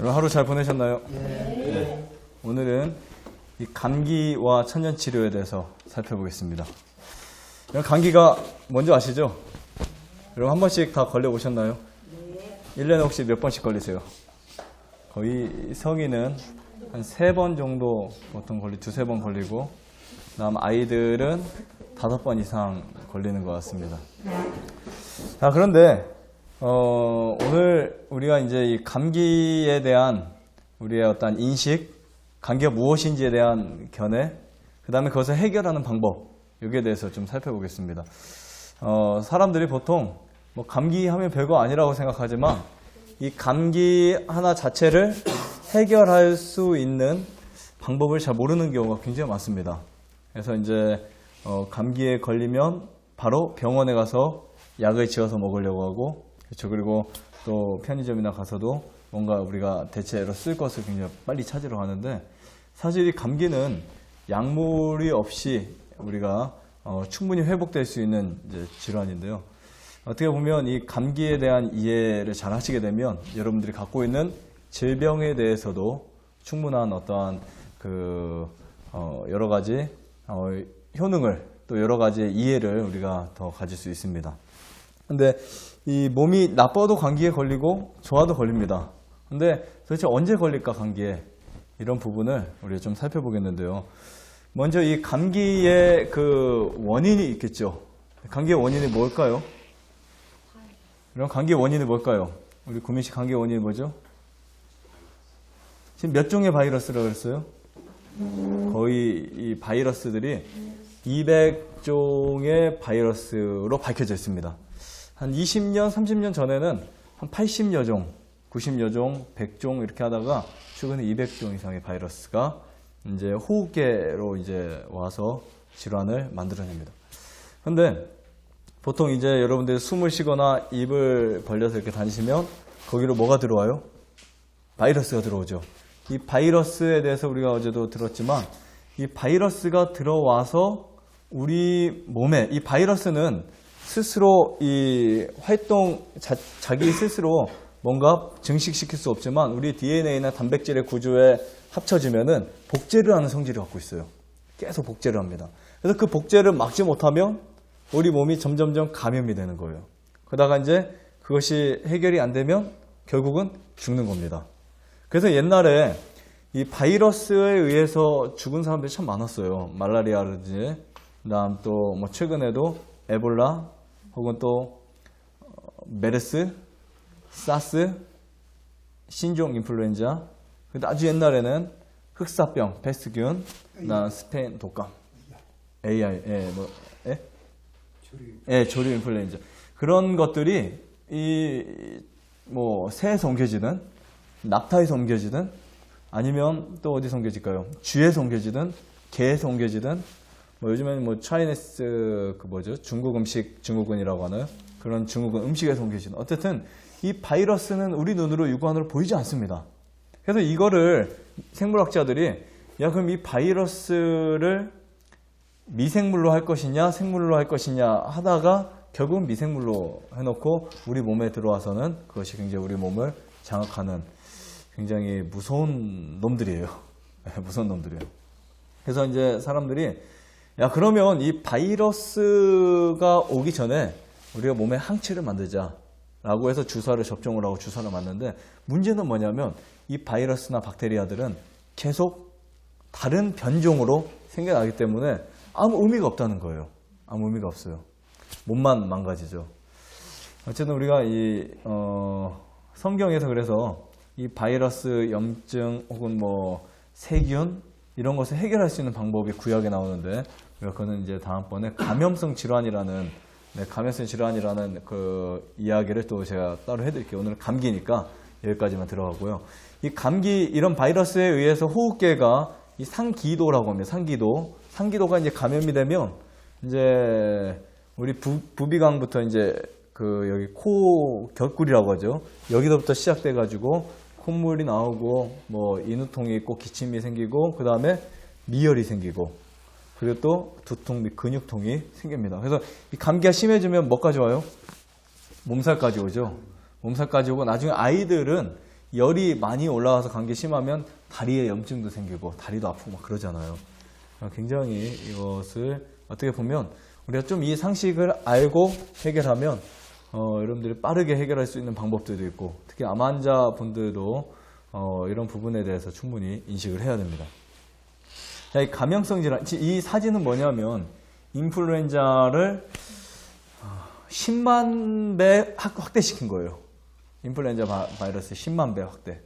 여러분 하루 잘 보내셨나요? 네. 오늘은 이 감기와 천연치료에 대해서 살펴보겠습니다. 감기가 뭔지 아시죠? 여러분 한 번씩 다 걸려보셨나요? 1년에 혹시 몇 번씩 걸리세요? 거의 성인은 한 3번 정도 보통 두세 번 걸리고, 그다음 아이들은 5번 이상 걸리는 것 같습니다. 자, 그런데 오늘 우리가 이제 이 감기에 대한 우리의 어떤 인식, 감기가 무엇인지에 대한 견해, 그 다음에 그것을 해결하는 방법, 여기에 대해서 좀 살펴보겠습니다. 사람들이 보통 뭐 감기하면 별거 아니라고 생각하지만 이 감기 하나 자체를 해결할 수 있는 방법을 잘 모르는 경우가 굉장히 많습니다. 그래서 이제 감기에 걸리면 바로 병원에 가서 약을 지어서 먹으려고 하고, 그렇죠. 그리고 또 편의점이나 가서도 뭔가 우리가 대체로 쓸 것을 굉장히 빨리 찾으러 가는데, 사실 이 감기는 약물이 없이 우리가 충분히 회복될 수 있는 이제 질환인데요. 어떻게 보면 이 감기에 대한 이해를 잘 하시게 되면 여러분들이 갖고 있는 질병에 대해서도 충분한 어떠한 여러 가지 효능을, 또 여러 가지 이해를 우리가 더 가질 수 있습니다. 근데 이 몸이 나빠도 감기에 걸리고 좋아도 걸립니다. 근데 도대체 언제 걸릴까 감기에? 이런 부분을 우리가 좀 살펴보겠는데요. 먼저 이 감기의 원인이 있겠죠. 감기의 원인이 뭘까요? 그럼 감기의 원인이 뭘까요? 우리 구민 씨, 감기의 원인이 뭐죠? 지금 몇 종의 바이러스라고 그랬어요? 거의 이 바이러스들이 200종의 바이러스로 밝혀져 있습니다. 한 20년, 30년 전에는 한 80여 종, 90여 종, 100종 이렇게 하다가 최근에 200종 이상의 바이러스가 이제 호흡계로 이제 와서 질환을 만들어냅니다. 근데 보통 이제 여러분들이 숨을 쉬거나 입을 벌려서 이렇게 다니시면 거기로 뭐가 들어와요? 바이러스가 들어오죠. 이 바이러스에 대해서 우리가 어제도 들었지만, 이 바이러스가 들어와서 우리 몸에, 이 바이러스는 스스로 이 자기 스스로 뭔가 증식시킬 수 없지만 우리 DNA나 단백질의 구조에 합쳐지면은 복제를 하는 성질을 갖고 있어요. 계속 복제를 합니다. 그래서 그 복제를 막지 못하면 우리 몸이 점점점 감염이 되는 거예요. 그러다가 이제 그것이 해결이 안 되면 결국은 죽는 겁니다. 그래서 옛날에 이 바이러스에 의해서 죽은 사람들이 참 많았어요. 말라리아라든지, 그다음 또 뭐 최근에도 에볼라, 혹은 또 메르스, 사스, 신종 인플루엔자, 아주 옛날에는 흑사병, 패스균, 그다음 스페인 독감, 조류 인플루엔자, 그런 것들이 새에서 옮겨지든 낙타에서 옮겨지든 아니면 또 어디서 옮겨질까요? 쥐에서 옮겨지든 개에서 옮겨지든, 요즘에는 차이니스 중국 음식 증후군이라고 하는 그런 증후군 음식에서 옮겨지는, 어쨌든 이 바이러스는 우리 눈으로 육안으로 보이지 않습니다. 그래서 이거를 생물학자들이 그럼 이 바이러스를 미생물로 할 것이냐 생물로 할 것이냐 하다가 결국은 미생물로 해놓고 우리 몸에 들어와서는 그것이 굉장히 우리 몸을 장악하는 굉장히 무서운 놈들이에요. 무서운 놈들이에요. 그래서 이제 사람들이 그러면 이 바이러스가 오기 전에 우리가 몸에 항체를 만들자라고 해서 주사를 접종을 하고 주사를 맞는데, 문제는 뭐냐면 이 바이러스나 박테리아들은 계속 다른 변종으로 생겨나기 때문에 아무 의미가 없다는 거예요. 아무 의미가 없어요. 몸만 망가지죠. 어쨌든 우리가 성경에서 그래서 이 바이러스, 염증 혹은 세균 이런 것을 해결할 수 있는 방법이 구약에 나오는데, 그거는 이제 다음번에 감염성 질환이라는 그 이야기를 또 제가 따로 해드릴게요. 오늘은 감기니까 여기까지만 들어가고요. 이 감기, 이런 바이러스에 의해서 호흡계가 이 상기도라고 합니다. 상기도가 이제 감염이 되면 이제 우리 부비강부터 이제 여기 코 곁구리라고 하죠. 여기서부터 시작돼 가지고 콧물이 나오고 인후통이 있고 기침이 생기고, 그 다음에 미열이 생기고, 그리고 또 두통 및 근육통이 생깁니다. 그래서 이 감기가 심해지면 뭐까지 와요? 몸살까지 오죠. 몸살까지 오고, 나중에 아이들은 열이 많이 올라와서 감기 심하면 다리에 염증도 생기고 다리도 아프고 막 그러잖아요. 굉장히 이것을 어떻게 보면 우리가 좀 이 상식을 알고 해결하면 여러분들이 빠르게 해결할 수 있는 방법들도 있고 특히 암 환자분들도 이런 부분에 대해서 충분히 인식을 해야 됩니다. 자, 이 감염성 질환, 이 사진은 뭐냐면 인플루엔자를 10만 배 확대시킨 거예요. 인플루엔자 바이러스 10만 배 확대.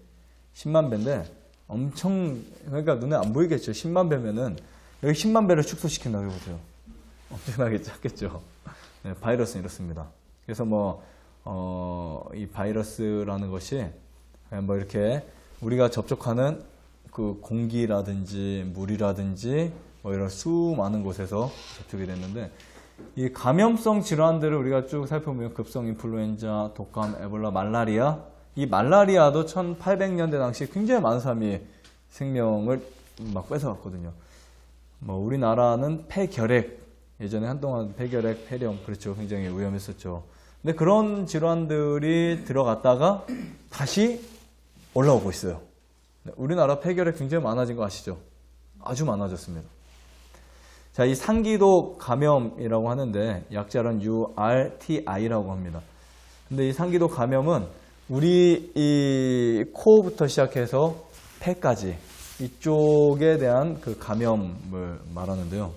10만 배인데 엄청, 그러니까 눈에 안 보이겠죠. 10만 배면은 여기 10만 배를 축소시킨다고 해보세요. 엄청나게 작겠죠. 네, 바이러스는 이렇습니다. 그래서 이 바이러스라는 것이 뭐 이렇게 우리가 접촉하는 그 공기라든지 물이라든지 뭐 이런 수많은 곳에서 접촉이 됐는데 이 감염성 질환들을 우리가 쭉 살펴보면 급성 인플루엔자, 독감, 에볼라, 말라리아 이 말라리아도 1800년대 당시 굉장히 많은 사람이 생명을 막 뺏어갔거든요. 뭐 우리나라는 폐결핵 예전에 한동안 폐결핵, 폐렴 그렇죠. 굉장히 위험했었죠. 근데 그런 질환들이 들어갔다가 다시 올라오고 있어요. 우리나라 폐결핵 굉장히 많아진 거 아시죠? 아주 많아졌습니다. 자, 이 상기도 감염이라고 하는데 약자는 URTI라고 합니다. 근데 이 상기도 감염은 우리 이 코부터 시작해서 폐까지 이쪽에 대한 그 감염을 말하는데요.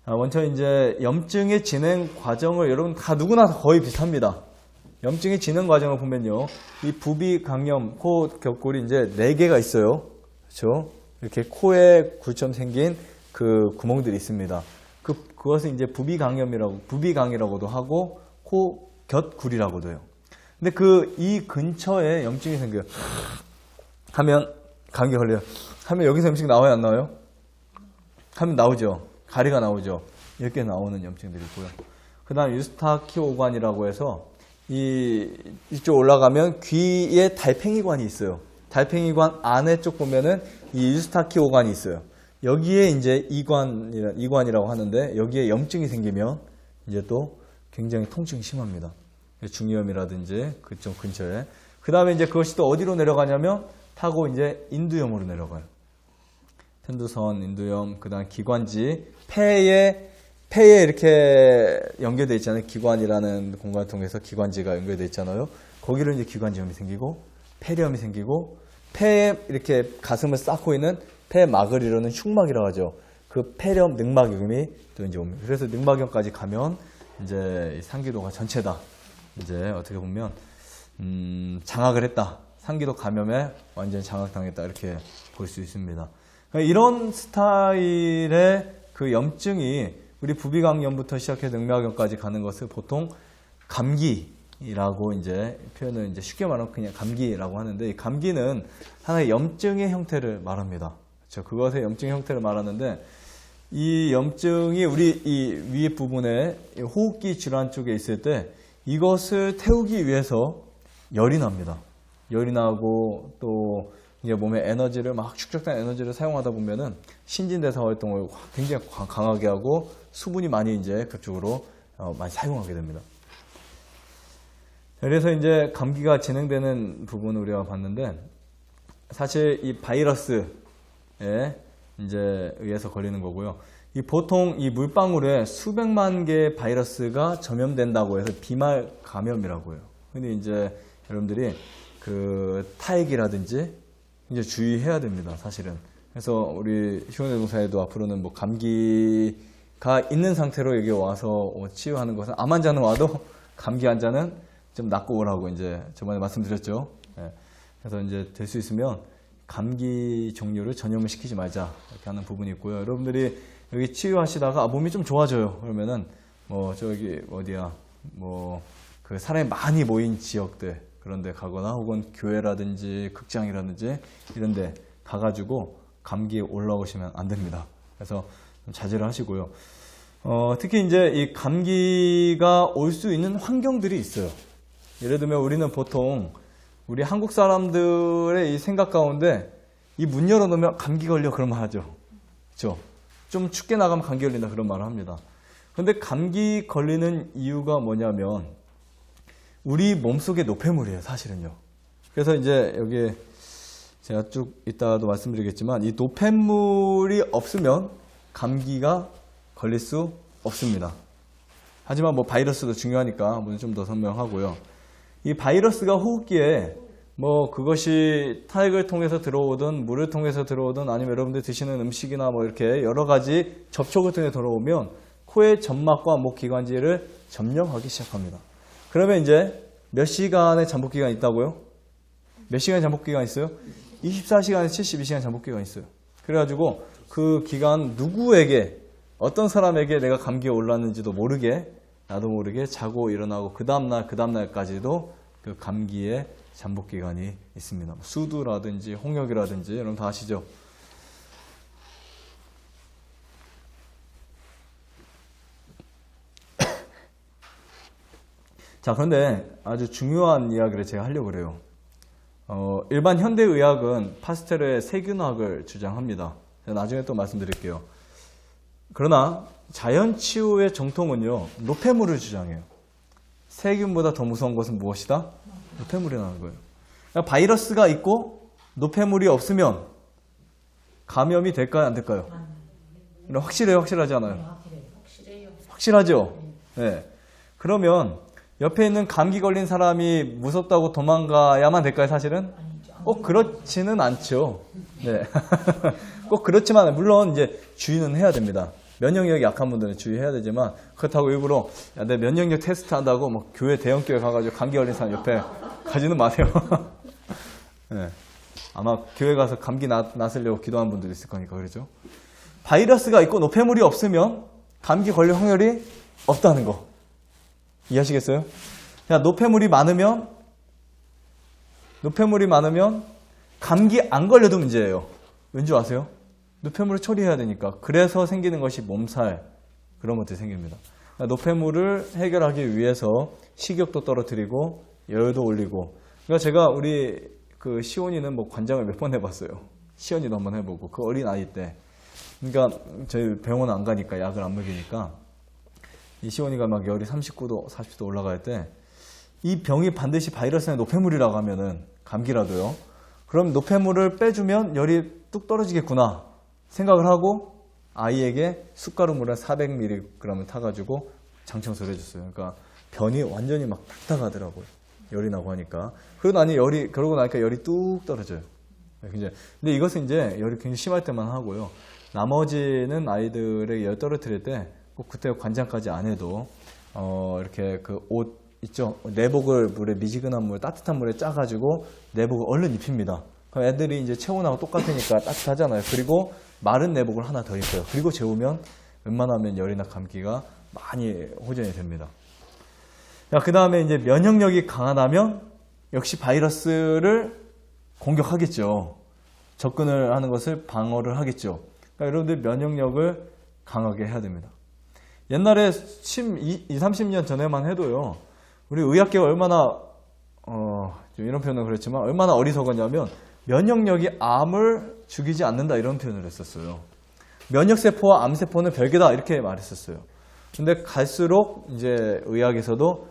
먼저 이제 염증의 진행 과정을 여러분 다 누구나 거의 비슷합니다. 염증의 진행 과정을 보면요. 이 부비강염, 코 겹골이 이제 4개가 있어요. 그렇죠? 이렇게 코에 굴처럼 생긴 그 구멍들이 있습니다. 그것을 이제 부비강이라고도 하고 코 곁굴이라고도 해요. 근데 이 근처에 염증이 생겨요. 하면 감기 걸려요. 하면 여기서 염증 나와요, 안 나와요? 하면 나오죠. 가리가 나오죠. 이렇게 나오는 염증들이 있고요. 그 다음 유스타키오관이라고 해서 이쪽 올라가면 귀에 달팽이관이 있어요. 달팽이관 안에 쪽 보면은 이 유스타키오관이 있어요. 여기에 이제 이관이라고 하는데 여기에 염증이 생기면 이제 또 굉장히 통증이 심합니다. 중이염이라든지 그쪽 근처에. 그 다음에 이제 그것이 또 어디로 내려가냐면 타고 이제 인두염으로 내려가요. 편두선, 인두염, 그 다음 기관지, 폐에 이렇게 연결되어 있잖아요. 기관이라는 공간을 통해서 기관지가 연결되어 있잖아요. 거기로 이제 기관지염이 생기고, 폐렴이 생기고, 폐에 이렇게 가슴을 쌓고 있는 폐막을 이루는 흉막이라고 하죠. 그 폐렴, 늑막염이 또 이제 옵니다. 그래서 늑막염까지 가면 이제 상기도가 전체다. 이제 어떻게 보면, 장악을 했다. 상기도 감염에 완전히 장악당했다. 이렇게 볼 수 있습니다. 이런 스타일의 그 염증이 우리 부비강염부터 시작해서 늑막염까지 가는 것을 보통 감기라고 이제 표현을 이제 쉽게 말하면 그냥 감기라고 하는데 이 감기는 하나의 염증의 형태를 말합니다. 그렇죠? 그것의 염증의 형태를 말하는데 이 염증이 우리 이 위에 부분에 호흡기 질환 쪽에 있을 때 이것을 태우기 위해서 열이 납니다. 열이 나고 또 이제 몸에 에너지를 막 축적된 에너지를 사용하다 보면은 신진대사 활동을 굉장히 강하게 하고 수분이 많이 이제 그쪽으로 많이 사용하게 됩니다. 그래서 이제 감기가 진행되는 부분을 우리가 봤는데 사실 이 바이러스에 이제 의해서 걸리는 거고요. 이 보통 이 물방울에 수백만 개의 바이러스가 전염된다고 해서 비말 감염이라고 해요. 근데 이제 여러분들이 그 타액이라든지 이제 주의해야 됩니다, 사실은. 그래서 우리 희원대동사에도 앞으로는 뭐 감기가 있는 상태로 여기 와서 치유하는 것은 암 환자는 와도 감기 환자는 좀 낫고 오라고 이제 저번에 말씀드렸죠. 네. 그래서 이제 될 수 있으면 감기 종류를 전염을 시키지 말자 이렇게 하는 부분이 있고요. 여러분들이 여기 치유하시다가 몸이 좀 좋아져요. 그러면은 뭐 저기 어디야 뭐 그 사람이 많이 모인 지역들 그런 데 가거나 혹은 교회라든지 극장이라든지 이런 데 가가지고 감기에 올라오시면 안 됩니다. 그래서 좀 자제를 하시고요. 특히 이제 이 감기가 올 수 있는 환경들이 있어요. 예를 들면 우리는 보통 우리 한국 사람들의 이 생각 가운데 이 문 열어놓으면 감기 걸려 그런 말 하죠. 그렇죠? 좀 춥게 나가면 감기 걸린다 그런 말을 합니다. 그런데 감기 걸리는 이유가 뭐냐면 우리 몸속의 노폐물이에요, 사실은요. 그래서 이제 여기에 제가 쭉 이따도 말씀드리겠지만 이 노폐물이 없으면 감기가 걸릴 수 없습니다. 하지만 뭐 바이러스도 중요하니까 오늘 좀 더 설명하고요. 이 바이러스가 호흡기에 뭐 그것이 타액을 통해서 들어오든 물을 통해서 들어오든 아니면 여러분들 드시는 음식이나 뭐 이렇게 여러 가지 접촉을 통해 들어오면 코의 점막과 목 기관지를 점령하기 시작합니다. 그러면 이제 몇 시간의 잠복 기간이 있다고요? 몇 시간의 잠복 기간이 있어요? 24시간에서 72시간 잠복 기간이 있어요. 그래가지고 그 기간 누구에게 어떤 사람에게 내가 감기에 올랐는지도 모르게 나도 모르게 자고 일어나고 그 다음날까지도 그 감기의 잠복 기간이 있습니다. 수두라든지 홍역이라든지 여러분 다 아시죠? 자, 그런데 아주 중요한 이야기를 제가 하려고 그래요. 일반 현대의학은 파스텔의 세균학을 주장합니다. 나중에 또 말씀드릴게요. 그러나 자연치유의 정통은요, 노폐물을 주장해요. 세균보다 더 무서운 것은 무엇이다? 노폐물이라는 거예요. 그러니까 바이러스가 있고 노폐물이 없으면 감염이 될까요? 안 될까요? 확실해요? 확실하지 않아요? 확실하죠? 네. 그러면 옆에 있는 감기 걸린 사람이 무섭다고 도망가야만 될까요, 사실은? 꼭 그렇지는 않죠. 네. 꼭 그렇지만, 물론 이제 주의는 해야 됩니다. 면역력이 약한 분들은 주의해야 되지만, 그렇다고 일부러, 야, 내 면역력 테스트 한다고, 뭐, 교회, 대형교회 가가지고 감기 걸린 사람 옆에 가지는 마세요. 네. 아마 교회 가서 감기 났으려고 기도하는 분들이 있을 거니까, 그렇죠? 바이러스가 있고 노폐물이 없으면 감기 걸릴 확률이 없다는 거. 이해하시겠어요? 자, 노폐물이 많으면 감기 안 걸려도 문제예요. 왠지 아세요? 노폐물을 처리해야 되니까. 그래서 생기는 것이 몸살, 그런 것들이 생깁니다. 노폐물을 해결하기 위해서 식욕도 떨어뜨리고 열도 올리고. 그러니까 제가 우리 그 시온이는 뭐 관장을 몇 번 해봤어요. 시온이도 한번 해보고 그 어린 아이 때. 그러니까 저희 병원 안 가니까 약을 안 먹이니까. 이 시온이가 막 열이 39도, 40도 올라갈 때 이 병이 반드시 바이러스의 노폐물이라고 하면은 감기라도요. 그럼 노폐물을 빼주면 열이 뚝 떨어지겠구나 생각을 하고 아이에게 숟가루 물에 400mg을 타가지고 장청소를 해줬어요. 그러니까 변이 완전히 막 딱딱하더라고요. 열이 나고 하니까. 그러고 나니까 열이 뚝 떨어져요. 근데 이것은 이제 열이 굉장히 심할 때만 하고요. 나머지는 아이들의 열 떨어뜨릴 때 꼭 그때 관장까지 안 해도 이렇게 그 옷 있죠? 내복을 물에 미지근한 물, 따뜻한 물에 짜가지고 내복을 얼른 입힙니다. 그럼 애들이 이제 체온하고 똑같으니까 따뜻하잖아요. 그리고 마른 내복을 하나 더 입혀요. 그리고 재우면 웬만하면 열이나 감기가 많이 호전이 됩니다. 그 다음에 이제 면역력이 강하다면 역시 바이러스를 공격하겠죠. 접근을 하는 것을 방어를 하겠죠. 그러니까 여러분들 면역력을 강하게 해야 됩니다. 옛날에 20, 30년 전에만 해도요, 우리 의학계가 얼마나, 이런 표현은 그렇지만, 얼마나 어리석었냐면, 면역력이 암을 죽이지 않는다, 이런 표현을 했었어요. 면역세포와 암세포는 별개다, 이렇게 말했었어요. 근데 갈수록 이제 의학에서도,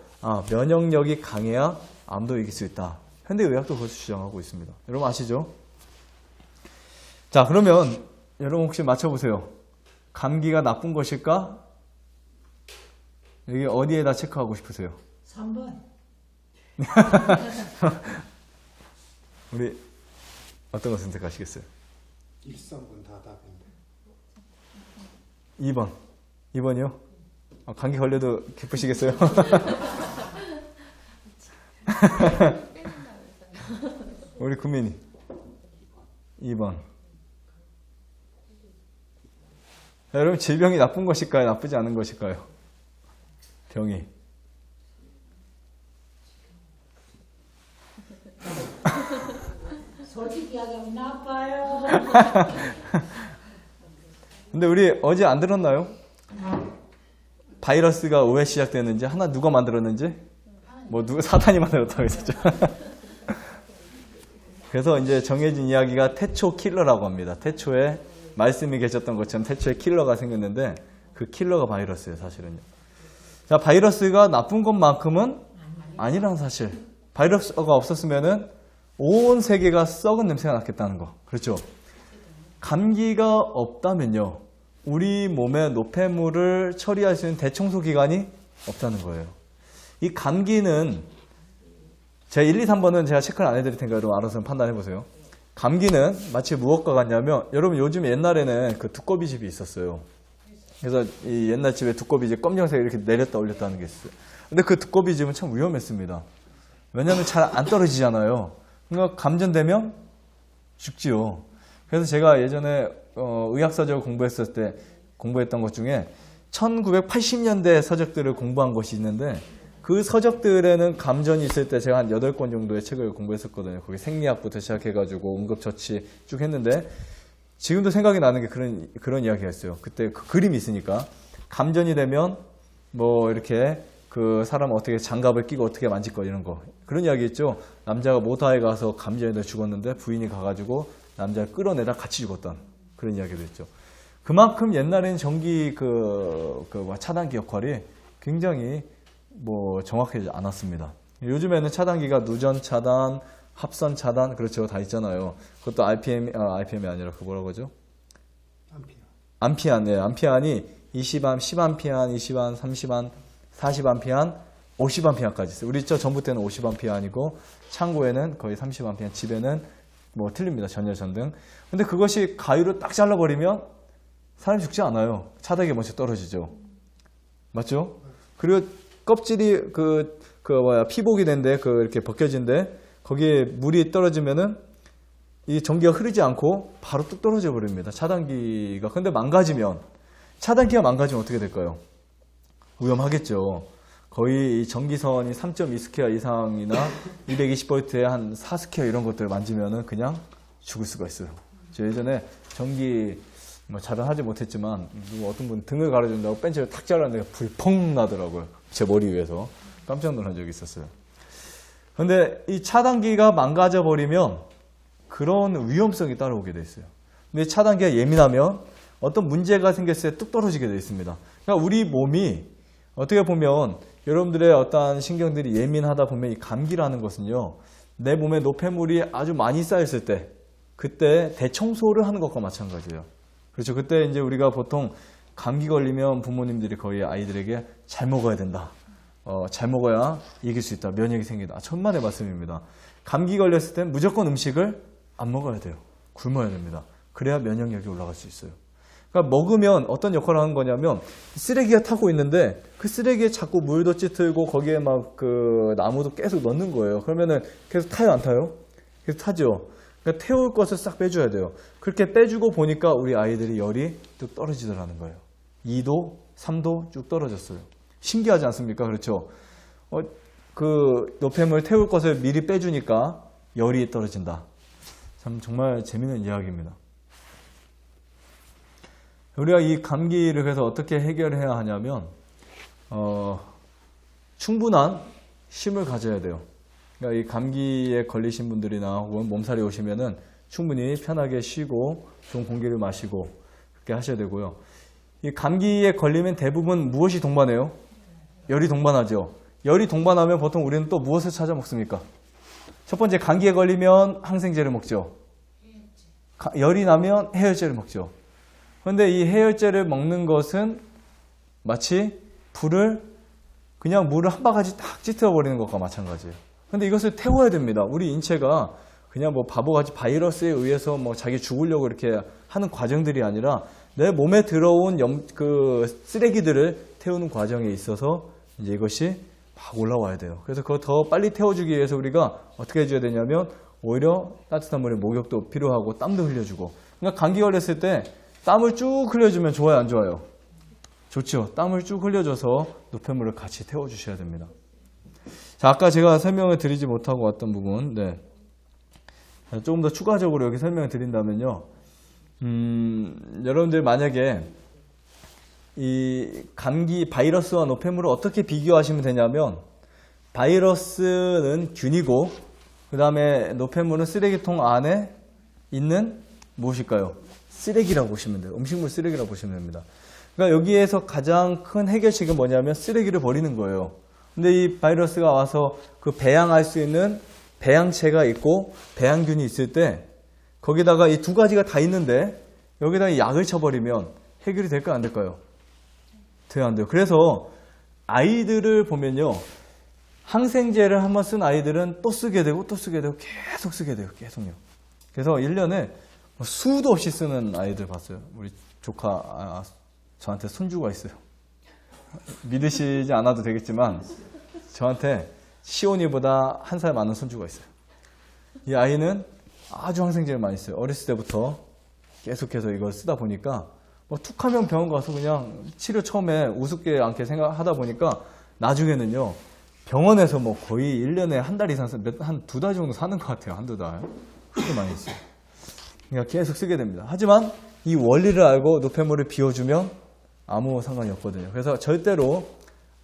면역력이 강해야 암도 이길 수 있다. 현대의학도 그것을 주장하고 있습니다. 여러분 아시죠? 자, 그러면, 여러분 혹시 맞춰보세요. 감기가 나쁜 것일까? 여기 어디에다 체크하고 싶으세요? 3번. 우리 어떤 거 선택하시겠어요? 1, 3번 다 답인데. 2번. 2번이요? 감기 걸려도 기쁘시겠어요? 우리 구민이 2번. 자, 여러분 질병이 나쁜 것일까요? 나쁘지 않은 것일까요? 병이. 솔직히 얘기하면 나빠요. 근데 우리 어제 안 들었나요? 바이러스가 왜 시작됐는지, 하나 누가 만들었는지, 누가 사탄이 만들었다고 했었죠. 그래서 이제 정해진 이야기가 태초 킬러라고 합니다. 태초에 말씀이 계셨던 것처럼 태초에 킬러가 생겼는데 그 킬러가 바이러스예요, 사실은요. 자, 바이러스가 나쁜 것만큼은 아니라는 사실. 바이러스가 없었으면은 온 세계가 썩은 냄새가 났겠다는 거. 그렇죠? 감기가 없다면요. 우리 몸의 노폐물을 처리할 수 있는 대청소 기관이 없다는 거예요. 이 감기는 제가 1, 2, 3번은 제가 체크를 안 해드릴 테니까 여러분 알아서 판단해 보세요. 감기는 마치 무엇과 같냐면 여러분 요즘 옛날에는 그 두꺼비 집이 있었어요. 그래서 이 옛날 집에 두꺼비 집 검정색 이렇게 내렸다 올렸다 하는 게 있어요. 근데 그 두꺼비 집은 참 위험했습니다. 왜냐하면 잘 안 떨어지잖아요. 그러니까 감전되면 죽지요. 그래서 제가 예전에 의학 서적을 공부했던 것 중에 1980년대 서적들을 공부한 것이 있는데 그 서적들에는 감전이 있을 때 제가 한 8권 정도의 책을 공부했었거든요. 거기 생리학부터 시작해가지고 응급처치 쭉 했는데 지금도 생각이 나는 게 그런 이야기가 있어요. 그때 그 그림이 있으니까 감전이 되면 뭐 이렇게 그 사람 어떻게 장갑을 끼고 어떻게 만질 거 이런 거 그런 이야기 있죠. 남자가 모타에 가서 감전이 돼 죽었는데 부인이 가가지고 남자를 끌어내다 같이 죽었던 그런 이야기도 있죠. 그만큼 옛날에는 전기 차단기 역할이 굉장히 뭐 정확하지 않았습니다. 요즘에는 차단기가 누전 차단, 합선 차단 그렇죠 다 있잖아요. 그것도 RPM이 아니라 그 뭐라고 하죠? 암피안. 암피안이 20암, 10암피안, 20암, 30암, 40암피안, 50암피안까지 있어요. 우리 전부 때는 50암피안이고 창고에는 거의 30암피안, 집에는 뭐 틀립니다. 전여전등. 근데 그것이 가위로 딱 잘라버리면 사람이 죽지 않아요. 차단기 먼저 떨어지죠. 맞죠? 그리고 껍질이 피복이 된데 이렇게 벗겨진데 거기에 물이 떨어지면은 이 전기가 흐르지 않고 바로 뚝 떨어져 버립니다. 차단기가. 근데 차단기가 망가지면 어떻게 될까요? 위험하겠죠. 거의 이 전기선이 3.2스퀘어 이상이나 220V에 한 4스퀘어 이런 것들 만지면은 그냥 죽을 수가 있어요. 저 예전에 전기 잘은 하지 못했지만 어떤 분 등을 가려준다고 벤치를 탁 잘랐는데 불이 펑 나더라고요. 제 머리 위에서 깜짝 놀란 적이 있었어요. 근데 이 차단기가 망가져 버리면 그런 위험성이 따라오게 돼 있어요. 근데 차단기가 예민하면 어떤 문제가 생겼을 때 뚝 떨어지게 돼 있습니다. 그러니까 우리 몸이 어떻게 보면 여러분들의 어떠한 신경들이 예민하다 보면 이 감기라는 것은요. 내 몸에 노폐물이 아주 많이 쌓였을 때 그때 대청소를 하는 것과 마찬가지예요. 그렇죠. 그때 이제 우리가 보통 감기 걸리면 부모님들이 거의 아이들에게 잘 먹어야 된다. 잘 먹어야 이길 수 있다. 면역이 생긴다. 천만의 말씀입니다. 감기 걸렸을 땐 무조건 음식을 안 먹어야 돼요. 굶어야 됩니다. 그래야 면역력이 올라갈 수 있어요. 그러니까 먹으면 어떤 역할을 하는 거냐면 쓰레기가 타고 있는데 그 쓰레기에 자꾸 물도 찌틀고 거기에 막 나무도 계속 넣는 거예요. 그러면은 계속 타요, 안 타요? 계속 타죠. 그러니까 태울 것을 싹 빼줘야 돼요. 그렇게 빼주고 보니까 우리 아이들이 열이 뚝 떨어지더라는 거예요. 2도, 3도 쭉 떨어졌어요. 신기하지 않습니까? 그렇죠. 그 노폐물 태울 것을 미리 빼주니까 열이 떨어진다. 참 정말 재미있는 이야기입니다. 우리가 이 감기를 그래서 어떻게 해결해야 하냐면 충분한 쉼을 가져야 돼요. 그러니까 이 감기에 걸리신 분들이나 혹은 몸살이 오시면은 충분히 편하게 쉬고 좋은 공기를 마시고 그렇게 하셔야 되고요. 이 감기에 걸리면 대부분 무엇이 동반해요? 열이 동반하죠. 열이 동반하면 보통 우리는 또 무엇을 찾아 먹습니까? 첫 번째 감기에 걸리면 항생제를 먹죠. 열이 나면 해열제를 먹죠. 그런데 이 해열제를 먹는 것은 마치 그냥 물을 한 바가지 딱 찌트려 버리는 것과 마찬가지예요. 근데 이것을 태워야 됩니다. 우리 인체가 그냥 뭐 바보같이 바이러스에 의해서 뭐 자기 죽으려고 이렇게 하는 과정들이 아니라 내 몸에 들어온 그 쓰레기들을 태우는 과정에 있어서 이제 이것이 막 올라와야 돼요. 그래서 그거 더 빨리 태워주기 위해서 우리가 어떻게 해줘야 되냐면 오히려 따뜻한 물에 목욕도 필요하고 땀도 흘려주고. 그러니까 감기 걸렸을 때 땀을 쭉 흘려주면 좋아요, 안 좋아요? 좋죠. 땀을 쭉 흘려줘서 노폐물을 같이 태워주셔야 됩니다. 자, 아까 제가 설명을 드리지 못하고 왔던 부분, 조금 더 추가적으로 여기 설명을 드린다면요. 여러분들 만약에 이 감기 바이러스와 노폐물을 어떻게 비교하시면 되냐면 바이러스는 균이고 그 다음에 노폐물은 쓰레기통 안에 있는 무엇일까요? 쓰레기라고 보시면 돼요. 음식물 쓰레기라고 보시면 됩니다. 그러니까 여기에서 가장 큰 해결책이 뭐냐면 쓰레기를 버리는 거예요. 근데 이 바이러스가 와서 그 배양할 수 있는 배양체가 있고 배양균이 있을 때 거기다가 이 두 가지가 다 있는데 여기다가 약을 쳐버리면 해결이 될까요? 안 될까요? 돼요, 안 돼요? 그래서 아이들을 보면요. 항생제를 한번 쓴 아이들은 또 쓰게 되고 또 쓰게 되고 계속 쓰게 돼요. 계속요. 그래서 1년에 수도 없이 쓰는 아이들 봤어요. 우리 조카 저한테 손주가 있어요. 믿으시지 않아도 되겠지만 저한테 시온이보다 한 살 많은 손주가 있어요. 이 아이는 아주 항생제를 많이 써요. 어렸을 때부터 계속해서 이걸 쓰다 보니까 뭐 툭하면 병원 가서 그냥 치료 처음에 우습게 않게 생각하다 보니까 나중에는요 병원에서 뭐 거의 1년에 한 달 이상 한 2달 정도 사는 것 같아요. 한두 달. 그렇게 많이 써요. 그러니까 계속 쓰게 됩니다. 하지만 이 원리를 알고 노폐물을 비워주면 아무 상관이 없거든요. 그래서 절대로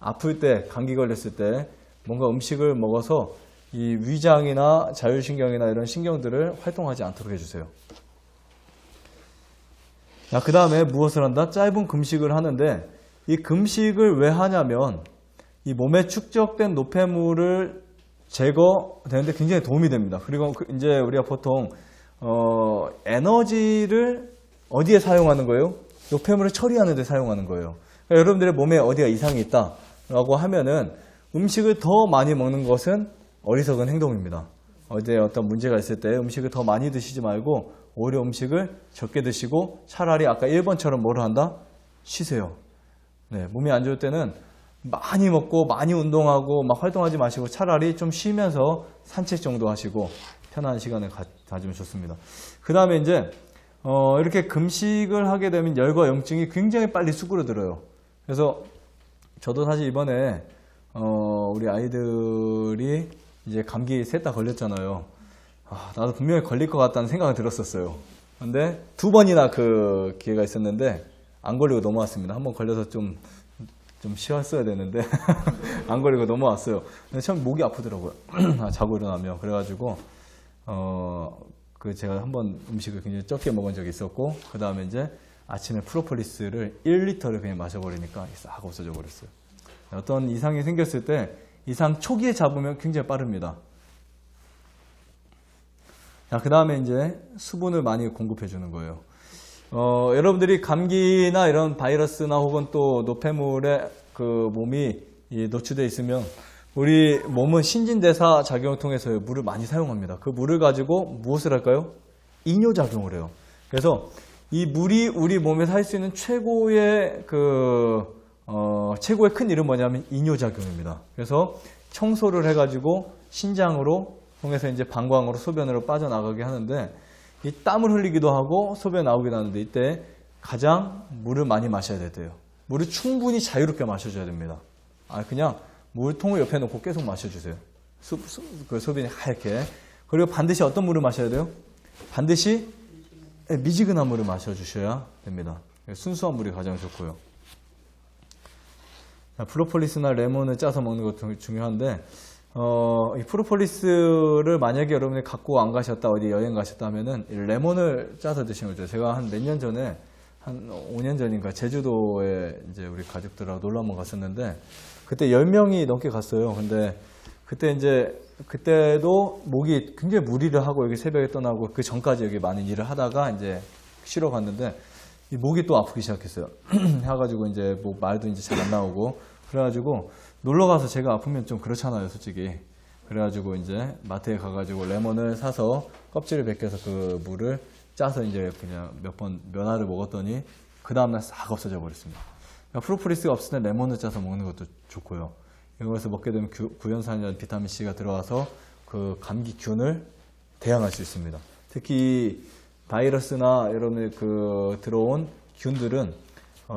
아플 때, 감기 걸렸을 때 뭔가 음식을 먹어서 이 위장이나 자율신경이나 이런 신경들을 활동하지 않도록 해주세요. 자, 그 다음에 무엇을 한다? 짧은 금식을 하는데 이 금식을 왜 하냐면 이 몸에 축적된 노폐물을 제거되는데 굉장히 도움이 됩니다. 그리고 이제 우리가 보통 에너지를 어디에 사용하는 거예요? 노폐물을 처리하는 데 사용하는 거예요. 그러니까 여러분들의 몸에 어디가 이상이 있다라고 하면은 음식을 더 많이 먹는 것은 어리석은 행동입니다. 어디에 어떤 문제가 있을 때 음식을 더 많이 드시지 말고 오히려 음식을 적게 드시고 차라리 아까 1번처럼 뭐를 한다? 쉬세요. 네, 몸이 안 좋을 때는 많이 먹고 많이 운동하고 막 활동하지 마시고 차라리 좀 쉬면서 산책 정도 하시고 편안한 시간을 가지면 좋습니다. 그 다음에 이제 이렇게 금식을 하게 되면 열과 염증이 굉장히 빨리 수그러들어요. 그래서 저도 사실 이번에 우리 아이들이 이제 감기 셋 다 걸렸잖아요. 나도 분명히 걸릴 것 같다는 생각이 들었었어요. 근데 2번이나 그 기회가 있었는데 안 걸리고 넘어왔습니다. 한번 걸려서 좀 쉬었어야 되는데 안 걸리고 넘어왔어요. 근데 처음 목이 아프더라고요. 자고 일어나면. 그래가지고 제가 한번 음식을 굉장히 적게 먹은 적이 있었고 그 다음에 이제 아침에 프로폴리스를 1리터를 그냥 마셔버리니까 싹 없어져 버렸어요. 어떤 이상이 생겼을 때 이상 초기에 잡으면 굉장히 빠릅니다. 자, 그 다음에 이제 수분을 많이 공급해 주는 거예요. 여러분들이 감기나 이런 바이러스나 혹은 또 노폐물에 그 몸이 노출되어 있으면 우리 몸은 신진대사 작용을 통해서 물을 많이 사용합니다. 그 물을 가지고 무엇을 할까요? 이뇨작용을 해요. 그래서 이 물이 우리 몸에서 할 수 있는 최고의 최고의 큰 일은 뭐냐면 이뇨작용입니다. 그래서 청소를 해가지고 신장으로 통해서 이제 방광으로 소변으로 빠져나가게 하는데 이 땀을 흘리기도 하고 소변이 나오기도 하는데 이때 가장 물을 많이 마셔야 돼요. 물을 충분히 자유롭게 마셔줘야 됩니다. 그냥 물통을 옆에 놓고 계속 마셔주세요. 그 소변이 하얗게. 그리고 반드시 어떤 물을 마셔야 돼요? 반드시 미지근한 물을 마셔주셔야 됩니다. 순수한 물이 가장 좋고요. 프로폴리스나 레몬을 짜서 먹는 것도 중요한데 이 프로폴리스를 만약에 여러분이 갖고 안 가셨다 어디 여행 가셨다 하면은 레몬을 짜서 드시는 거죠. 제가 한 몇 년 전에 한 5년 전인가 제주도에 이제 우리 가족들하고 놀러 한번 갔었는데 그때 10명이 넘게 갔어요. 근데 그때도 목이 굉장히 무리를 하고 여기 새벽에 떠나고 그 전까지 여기 많은 일을 하다가 이제 쉬러 갔는데 이 목이 또 아프기 시작했어요. 해가지고 이제 뭐 말도 이제 잘 안 나오고 그래가지고 놀러 가서 제가 아프면 좀 그렇잖아요, 솔직히. 그래가지고 이제 마트에 가가지고 레몬을 사서 껍질을 벗겨서 그 물을 짜서 이제 그냥 몇 번 면화를 먹었더니 그 다음날 싹 없어져 버렸습니다. 그러니까 프로폴리스가 없을 때 레몬을 짜서 먹는 것도 좋고요. 이것을 먹게 되면 구연산이라는 비타민 C가 들어와서 그 감기균을 대항할 수 있습니다. 특히 바이러스나 여러분의 들어온 균들은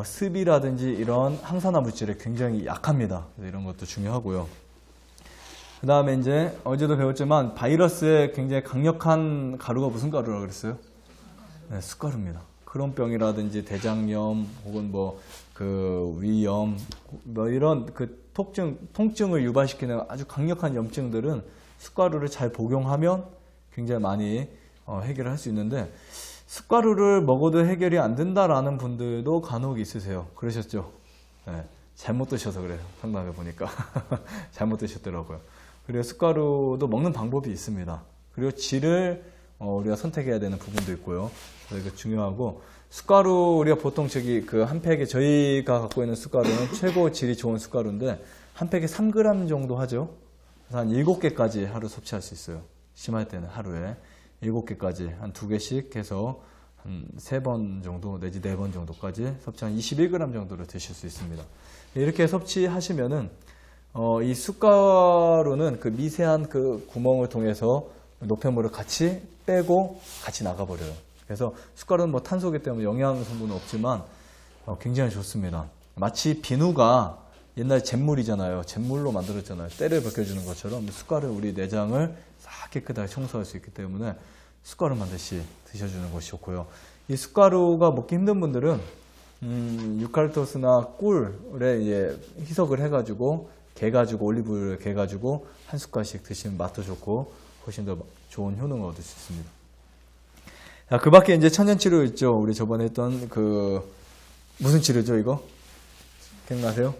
습이라든지 이런 항산화 물질에 굉장히 약합니다. 그래서 이런 것도 중요하고요. 그 다음에 이제 어제도 배웠지만 바이러스에 굉장히 강력한 가루가 무슨 가루라고 그랬어요? 네, 숯가루입니다. 크론병이라든지 대장염 혹은 위염 이런 통증을 유발시키는 아주 강력한 염증들은 숯가루를 잘 복용하면 굉장히 많이 해결할 수 있는데 숯가루를 먹어도 해결이 안 된다라는 분들도 간혹 있으세요. 그러셨죠? 네, 잘못 드셔서 그래요. 상담해 보니까 잘못 드셨더라고요. 그리고 숟가루도 먹는 방법이 있습니다. 그리고 질을 우리가 선택해야 되는 부분도 있고요. 그래서 이거 중요하고, 숟가루 우리가 보통 그 한 팩에 저희가 갖고 있는 숟가루는 최고 질이 좋은 숟가루인데 한 팩에 3g 정도 하죠. 그래서 한 7개까지 하루 섭취할 수 있어요. 심할 때는 하루에 7개까지 한 2개씩 해서 한 3번 정도 내지 4번 정도까지 섭취 한 21g 정도를 드실 수 있습니다. 이렇게 섭취하시면은 이 숟가루는 그 미세한 그 구멍을 통해서 노폐물을 같이 빼고 같이 나가버려요. 그래서 숟가루는 뭐 탄소기 때문에 영양 성분은 없지만 굉장히 좋습니다. 마치 비누가 옛날 잿물이잖아요. 잿물로 만들었잖아요. 때를 벗겨주는 것처럼 숟가루 우리 내장을 싹 깨끗하게 청소할 수 있기 때문에 숟가루 반드시 드셔주는 것이 좋고요. 이 숟가루가 먹기 힘든 분들은 유칼립투스나 꿀에 희석을 해가지고 개가지고 올리브유를 개가지고 한 숟갈씩 드시면 맛도 좋고 훨씬 더 좋은 효능을 얻을 수 있습니다. 자, 그 밖에 이제 천연치료 있죠. 우리 저번에 했던 무슨 치료죠, 이거? 기억나세요?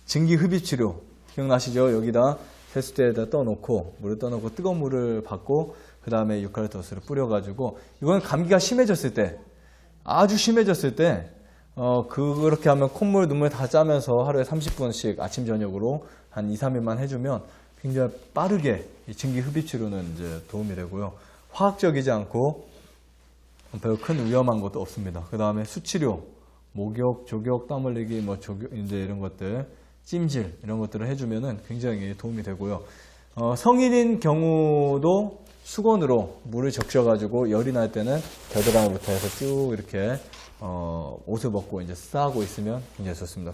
증기흡입치료. 기억나시죠? 여기다 세수대에다 떠놓고, 물을 떠놓고 뜨거운 물을 받고, 그 다음에 유칼립투스를 뿌려가지고, 이건 감기가 심해졌을 때, 아주 심해졌을 때, 그렇게 하면 콧물, 눈물 다 짜면서 하루에 30분씩 아침, 저녁으로 한 2, 3일만 해주면 굉장히 빠르게 이 증기흡입치료는 이제 도움이 되고요. 화학적이지 않고 별로 큰 위험한 것도 없습니다. 그 다음에 수치료, 목욕, 조격, 땀 흘리기, 이제 이런 것들, 찜질, 이런 것들을 해주면은 굉장히 도움이 되고요. 성인인 경우도 수건으로 물을 적셔가지고 열이 날 때는 겨드랑이부터 해서 쭉 이렇게 옷을 벗고 이제 싸고 있으면 굉장히 좋습니다.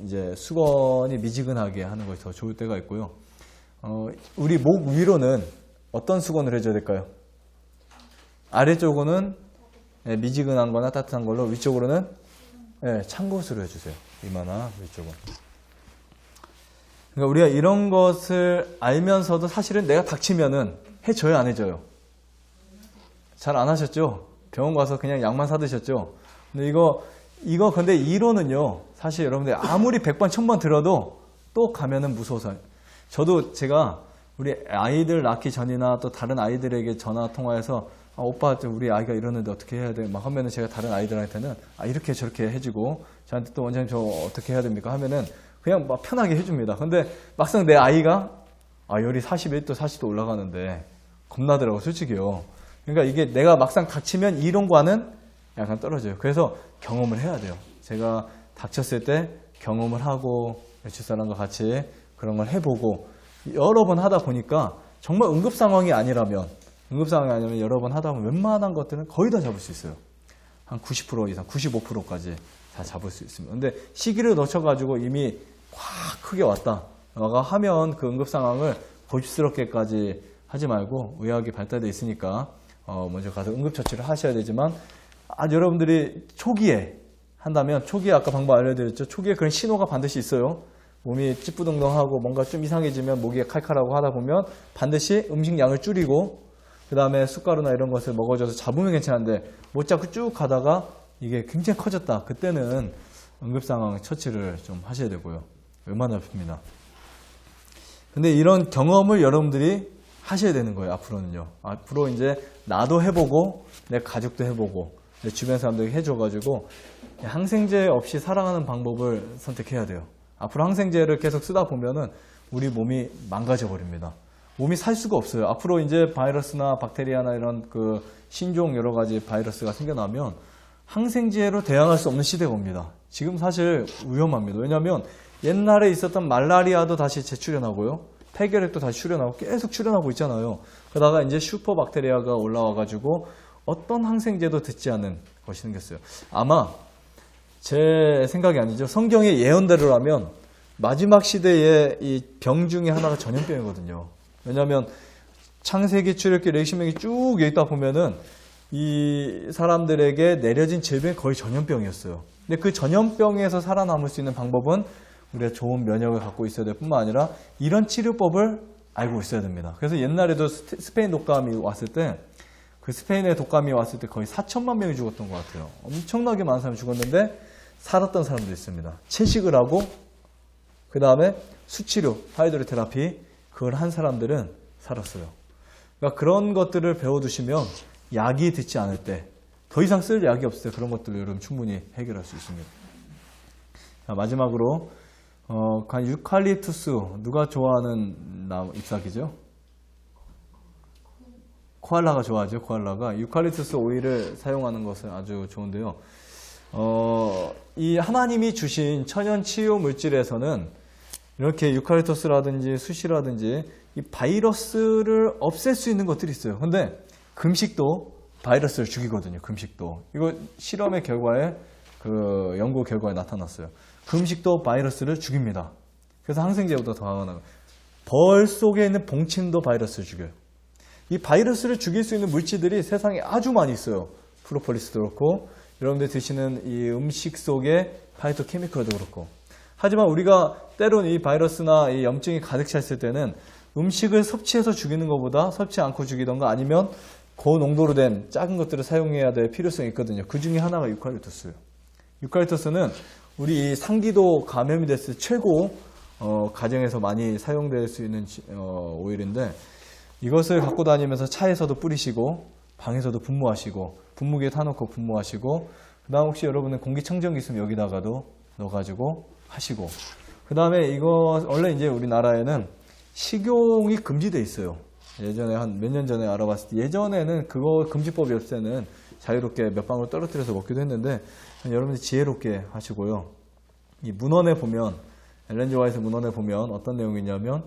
이제 수건이 미지근하게 하는 것이 더 좋을 때가 있고요. 우리 목 위로는 어떤 수건을 해줘야 될까요? 아래쪽으로는 미지근한 거나 따뜻한 걸로, 위쪽으로는 찬 것으로 해주세요. 이마나 위쪽은. 그러니까 우리가 이런 것을 알면서도 사실은 내가 닥치면은 해줘요, 안 해줘요? 잘 안 하셨죠? 병원 가서 그냥 약만 사드셨죠? 근데 근데 이론은요, 사실 여러분들 아무리 100번, 1000번 들어도 또 가면은 무서워서. 저도 제가 우리 아이들 낳기 전이나 또 다른 아이들에게 전화 통화해서 오빠, 우리 아이가 이러는데 어떻게 해야 돼? 막 하면은 제가 다른 아이들한테는 이렇게 저렇게 해주고, 저한테 또 원장님 저 어떻게 해야 됩니까? 하면은 그냥 막 편하게 해줍니다. 근데 막상 내 아이가 열이 41도, 40도 올라가는데 겁나더라고, 솔직히요. 그러니까 이게 내가 막상 닥치면 이론과는 약간 떨어져요. 그래서 경험을 해야 돼요. 제가 닥쳤을 때 경험을 하고 며칠 사람과 같이 그런 걸 해보고 여러 번 하다 보니까 정말 응급 상황이 아니라면 여러 번 하다 보면 웬만한 것들은 거의 다 잡을 수 있어요. 한 90% 이상, 95%까지 다 잡을 수 있습니다. 근데 시기를 놓쳐가지고 이미 확 크게 왔다 하면 그 응급 상황을 고집스럽게까지 하지 말고 의학이 발달되어 있으니까 먼저 가서 응급처치를 하셔야 되지만 여러분들이 초기에 한다면, 초기에 아까 방법 알려드렸죠. 초기에 그런 신호가 반드시 있어요. 몸이 찌뿌둥둥하고 뭔가 좀 이상해지면, 목이 칼칼하고 하다 보면 반드시 음식량을 줄이고 그 다음에 숟가루나 이런 것을 먹어줘서 잡으면 괜찮은데 못 잡고 쭉 가다가 이게 굉장히 커졌다. 그때는 응급상황 처치를 좀 하셔야 되고요. 웬만하면 아픕니다. 근데 이런 경험을 여러분들이 하셔야 되는 거예요. 앞으로는요. 앞으로 이제 나도 해보고 내 가족도 해보고 내 주변 사람들이 해줘가지고 항생제 없이 살아가는 방법을 선택해야 돼요. 앞으로 항생제를 계속 쓰다 보면은 우리 몸이 망가져 버립니다. 몸이 살 수가 없어요. 앞으로 이제 바이러스나 박테리아나 이런 신종 여러 가지 바이러스가 생겨나면 항생제로 대항할 수 없는 시대가 옵니다. 지금 사실 위험합니다. 왜냐하면 옛날에 있었던 말라리아도 다시 재출현하고요. 폐결핵도 다시 출현하고 계속 출현하고 있잖아요. 그러다가 이제 슈퍼박테리아가 올라와가지고 어떤 항생제도 듣지 않는 것이 생겼어요. 아마 제 생각이 아니죠. 성경의 예언대로라면 마지막 시대의 이 병 중에 하나가 전염병이거든요. 왜냐하면 창세기, 출애굽기, 레위기명이 쭉 읽다 보면은 이 사람들에게 내려진 질병이 거의 전염병이었어요. 근데 그 전염병에서 살아남을 수 있는 방법은 우리가 좋은 면역을 갖고 있어야 될 뿐만 아니라 이런 치료법을 알고 있어야 됩니다. 그래서 옛날에도 스페인 독감이 왔을 때, 그 스페인의 독감이 왔을 때 거의 4천만 명이 죽었던 것 같아요. 엄청나게 많은 사람이 죽었는데 살았던 사람도 있습니다. 채식을 하고 그 다음에 수치료, 하이드로테라피, 그걸 한 사람들은 살았어요. 그러니까 그런 것들을 배워두시면 약이 듣지 않을 때, 더 이상 쓸 약이 없을 때 그런 것들을 여러분 충분히 해결할 수 있습니다. 자, 마지막으로 유칼립투스, 누가 좋아하는 잎사귀죠? 코알라가 좋아하죠. 코알라가 유칼립투스 오일을 사용하는 것은 아주 좋은데요. 이 하나님이 주신 천연 치유 물질에서는 이렇게 유칼립투스라든지 수시라든지 이 바이러스를 없앨 수 있는 것들이 있어요. 근데 금식도 바이러스를 죽이거든요. 금식도. 이거 실험의 결과에 그 연구 결과에 나타났어요. 금식도 바이러스를 죽입니다. 그래서 항생제보다 더 강한 벌 속에 있는 봉침도 바이러스를 죽여요. 이 바이러스를 죽일 수 있는 물질들이 세상에 아주 많이 있어요. 프로폴리스도 그렇고 여러분들 드시는 이 음식 속에 파이토케미컬도 그렇고. 하지만 우리가 때론 이 바이러스나 이 염증이 가득 찼을 때는 음식을 섭취해서 죽이는 것보다 섭취 않고 죽이던가 아니면 고농도로 된 작은 것들을 사용해야 될 필요성이 있거든요. 그 중에 하나가 유칼립투스예요. 유칼립투스는 우리 이 상기도 감염이 됐을 때 최고 가정에서 많이 사용될 수 있는 오일인데 이것을 갖고 다니면서 차에서도 뿌리시고 방에서도 분무하시고 분무기에 타놓고 분무하시고 그 다음 혹시 여러분은 공기청정기 있으면 여기다가도 넣어가지고 하시고 그 다음에 이거 원래 이제 우리나라에는 식용이 금지돼 있어요. 예전에 한 몇 년 전에 알아봤을 때 예전에는 그거 금지법이 없을 때는 자유롭게 몇 방울 떨어뜨려서 먹기도 했는데 여러분들 지혜롭게 하시고요. 이 문헌에 보면 엘렌 G 화이트 문헌에 보면 어떤 내용이 있냐면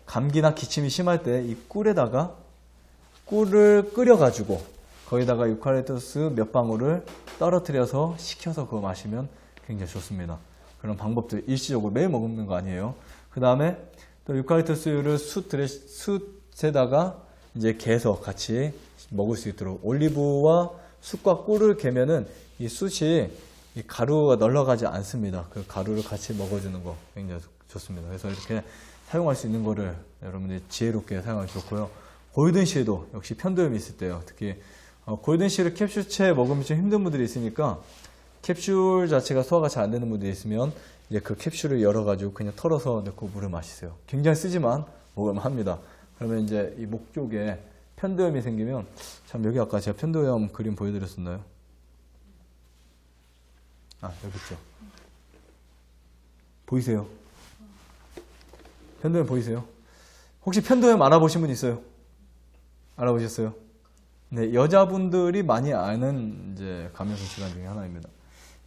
감기나 기침이 심할 때 이 꿀에다가 꿀을 끓여가지고 거기다가 유칼립투스 몇 방울을 떨어뜨려서 식혀서 그거 마시면 굉장히 좋습니다. 그런 방법들 일시적으로 매일 먹는 거 아니에요. 그 다음에 또 유칼립투스를 숯에다가 이제 개서 같이 먹을 수 있도록 올리브와 숯과 꿀을 개면은 이 숯이 이 가루가 널러가지 않습니다. 그 가루를 같이 먹어주는 거 굉장히 좋습니다. 그래서 이렇게 사용할 수 있는 거를 여러분들이 지혜롭게 사용하면 좋고요. 골든실도 역시 편도염이 있을 때요. 특히 골든실을 캡슐채 먹으면 좀 힘든 분들이 있으니까 캡슐 자체가 소화가 잘 안 되는 분들이 있으면 이제 그 캡슐을 열어가지고 그냥 털어서 넣고 물을 마시세요. 굉장히 쓰지만 먹으면 합니다. 그러면 이제 이 목 쪽에 편도염이 생기면 참 여기 아까 제가 편도염 그림 보여드렸었나요? 아 여기 있죠. 보이세요? 편도염 보이세요? 혹시 편도염 알아보신 분 있어요? 알아보셨어요? 네, 여자분들이 많이 아는 이제 감염성 질환 중에 하나입니다.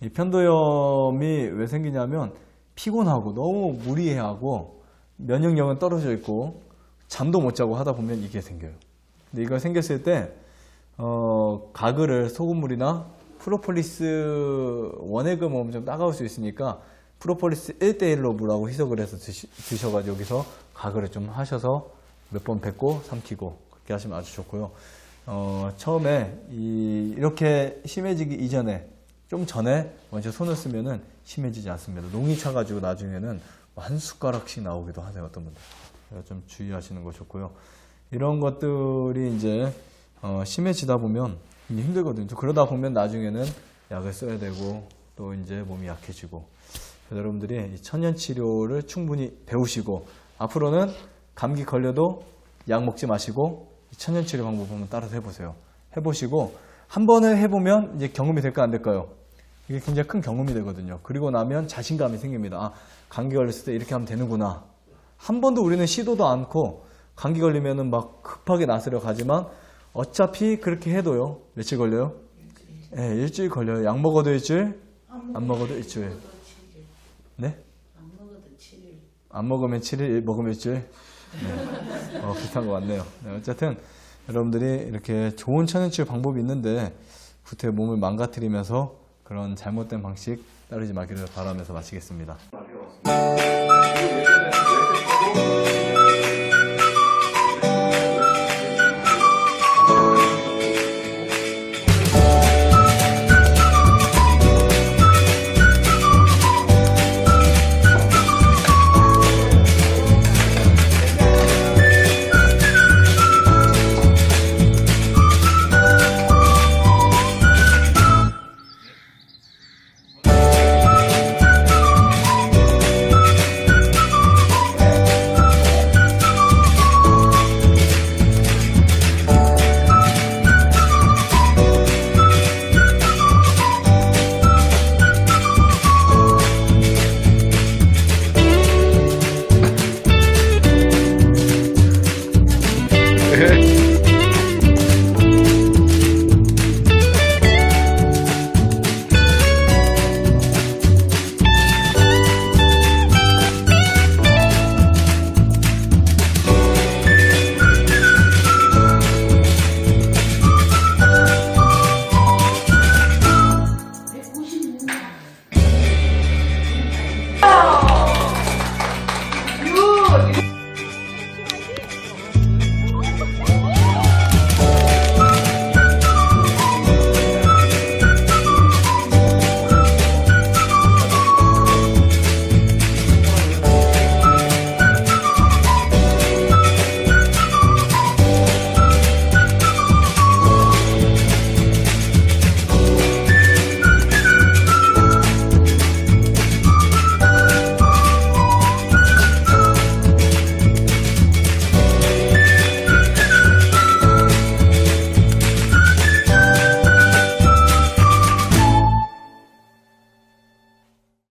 이 편도염이 왜 생기냐면 피곤하고 너무 무리해하고 면역력은 떨어져 있고 잠도 못 자고 하다 보면 이게 생겨요. 근데 이거 생겼을 때 가글을 소금물이나 프로폴리스 원액을 먹으면 좀 따가울 수 있으니까 프로폴리스 1:1로 물하고 희석을 해서 드셔가지고 여기서 가글을 좀 하셔서 몇 번 뱉고 삼키고 그렇게 하시면 아주 좋고요. 처음에 이렇게 심해지기 이전에 좀 전에 먼저 손을 쓰면은 심해지지 않습니다. 농이 차가지고 나중에는 한 숟가락씩 나오기도 하세요. 어떤 분들. 좀 주의하시는 거 좋고요. 이런 것들이 이제 심해지다 보면 힘들거든요. 그러다 보면 나중에는 약을 써야 되고 또 이제 몸이 약해지고. 그래서 여러분들이 천연 치료를 충분히 배우시고 앞으로는 감기 걸려도 약 먹지 마시고 천연 치료 방법 한번 따라서 해보세요. 해보시고 한 번을 해보면 이제 경험이 될까 안 될까요? 이게 굉장히 큰 경험이 되거든요. 그리고 나면 자신감이 생깁니다. 아, 감기 걸렸을 때 이렇게 하면 되는구나. 한 번도 우리는 시도도 않고 감기 걸리면은 막 급하게 나서려 가지만 어차피 그렇게 해도요. 며칠 걸려요? 네, 일주일 걸려요. 약 먹어도 일주일, 안 먹어도 일주일. 네? 안 먹어도 7일. 안 먹으면 7일, 먹으면 일주일. 네. 비슷한 것 같네요. 네, 어쨌든 여러분들이 이렇게 좋은 천연치유 방법이 있는데 구태 몸을 망가뜨리면서 그런 잘못된 방식 따르지 말기를 바라면서 마치겠습니다.